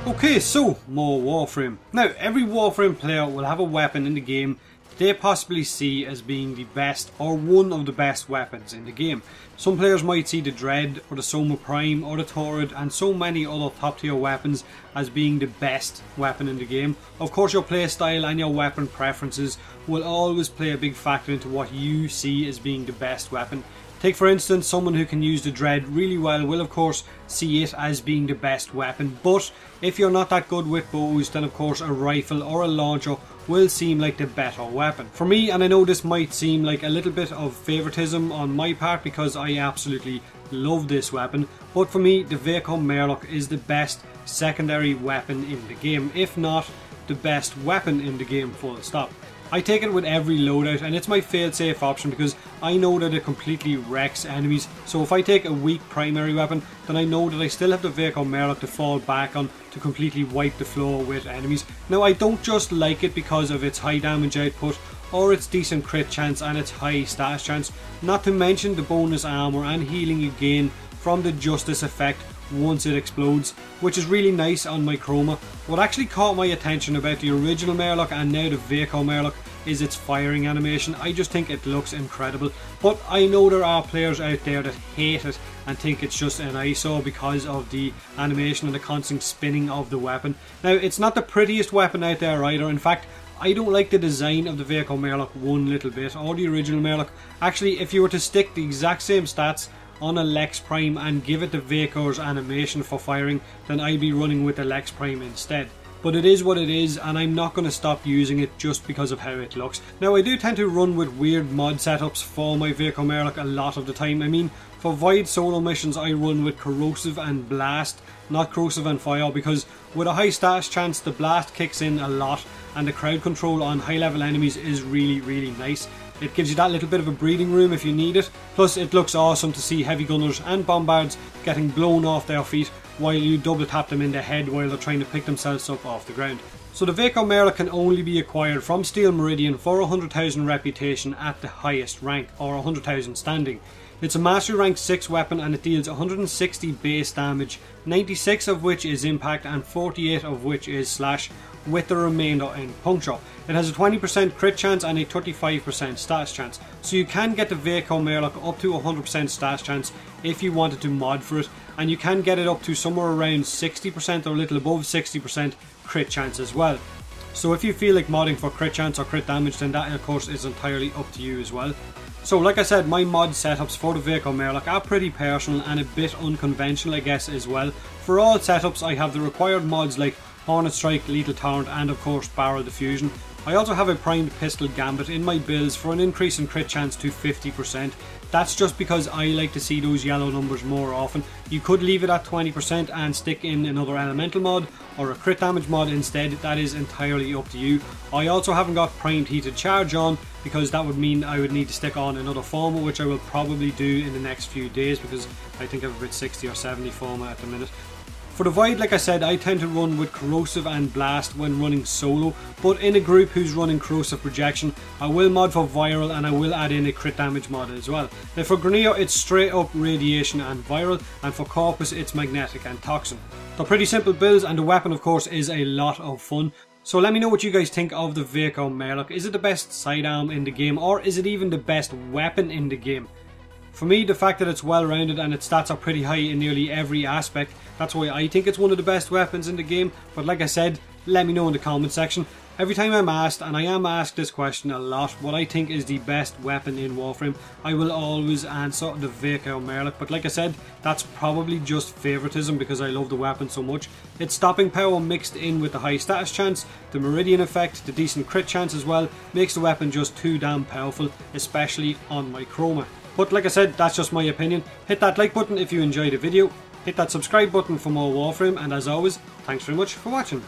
Okay, so more Warframe. Now, every Warframe player will have a weapon in the game they possibly see as being the best or one of the best weapons in the game. Some players might see the Dread or the Soma Prime or the Torrid and so many other top tier weapons as being the best weapon in the game. Of course, your playstyle and your weapon preferences will always play a big factor into what you see as being the best weapon. Take for instance, someone who can use the Dread really well will of course see it as being the best weapon, but if you're not that good with bows, then of course a rifle or a launcher will seem like the better weapon. For me, and I know this might seem like a little bit of favoritism on my part because I absolutely love this weapon, but for me the Vaykor Marelok is the best secondary weapon in the game, if not the best weapon in the game, full stop. I take it with every loadout and it's my fail-safe option because I know that it completely wrecks enemies. So if I take a weak primary weapon, then I know that I still have the Vaykor Marelok to fall back on to completely wipe the floor with enemies. Now, I don't just like it because of its high damage output or its decent crit chance and its high status chance, not to mention the bonus armor and healing you gain from the Justice effect once it explodes, which is really nice on my chroma. What actually caught my attention about the original Marelok and now the Vaykor Marelok is its firing animation. I just think it looks incredible, but I know there are players out there that hate it and think it's just an eyesore because of the animation and the constant spinning of the weapon. Now, it's not the prettiest weapon out there either. In fact, I don't like the design of the Vaykor Marelok one little bit, or the original Marelok. Actually, if you were to stick the exact same stats on a Lex Prime and give it the Vaykor's animation for firing, then I'd be running with the Lex Prime instead. But it is what it is, and I'm not going to stop using it just because of how it looks. Now, I do tend to run with weird mod setups for my Vaykor Marelok a lot of the time. I mean, for Void solo missions I run with Corrosive and Blast, not Corrosive and Fire, because with a high status chance the Blast kicks in a lot and the crowd control on high level enemies is really nice. It gives you that little bit of a breathing room if you need it. Plus it looks awesome to see heavy gunners and bombards getting blown off their feet while you double tap them in the head while they're trying to pick themselves up off the ground. So the Vaykor Marelok can only be acquired from Steel Meridian for 100,000 reputation at the highest rank, or 100,000 standing. It's a Mastery Rank 6 weapon and it deals 160 base damage, 96 of which is impact and 48 of which is slash, with the remainder in puncture. It has a 20% crit chance and a 35% status chance, so you can get the Vaykor Marelok up to 100% status chance if you wanted to mod for it, and you can get it up to somewhere around 60% or a little above 60% crit chance as well. So if you feel like modding for crit chance or crit damage, then that of course is entirely up to you as well. So like I said, my mod setups for the Vaykor Marelok are pretty personal and a bit unconventional, I guess, as well. For all setups I have the required mods like Hornet Strike, Lethal Torrent and of course Barrel Diffusion. I also have a primed pistol gambit in my builds for an increase in crit chance to 50%. That's just because I like to see those yellow numbers more often. You could leave it at 20% and stick in another elemental mod or a crit damage mod instead. That is entirely up to you. I also haven't got primed heated charge on because that would mean I would need to stick on another forma, which I will probably do in the next few days because I think I have about 60 or 70 forma at the minute. For the Void, like I said, I tend to run with Corrosive and Blast when running solo, but in a group who's running Corrosive Projection, I will mod for Viral and I will add in a crit damage mod as well. Now for Grenier, it's straight up Radiation and Viral, and for Corpus it's Magnetic and Toxin. They're pretty simple builds and the weapon of course is a lot of fun. So let me know what you guys think of the Vaykor Marelok. Is it the best sidearm in the game, or is it even the best weapon in the game? For me, the fact that it's well rounded and its stats are pretty high in nearly every aspect, that's why I think it's one of the best weapons in the game. But like I said, let me know in the comment section. Every time I'm asked, and I am asked this question a lot, what I think is the best weapon in Warframe, I will always answer the Vaykor Marelok. But like I said, that's probably just favoritism because I love the weapon so much. Its stopping power mixed in with the high status chance, the Meridian effect, the decent crit chance as well, makes the weapon just too damn powerful, especially on my chroma. But like I said, that's just my opinion. Hit that like button if you enjoyed the video, hit that subscribe button for more Warframe, and as always, thanks very much for watching.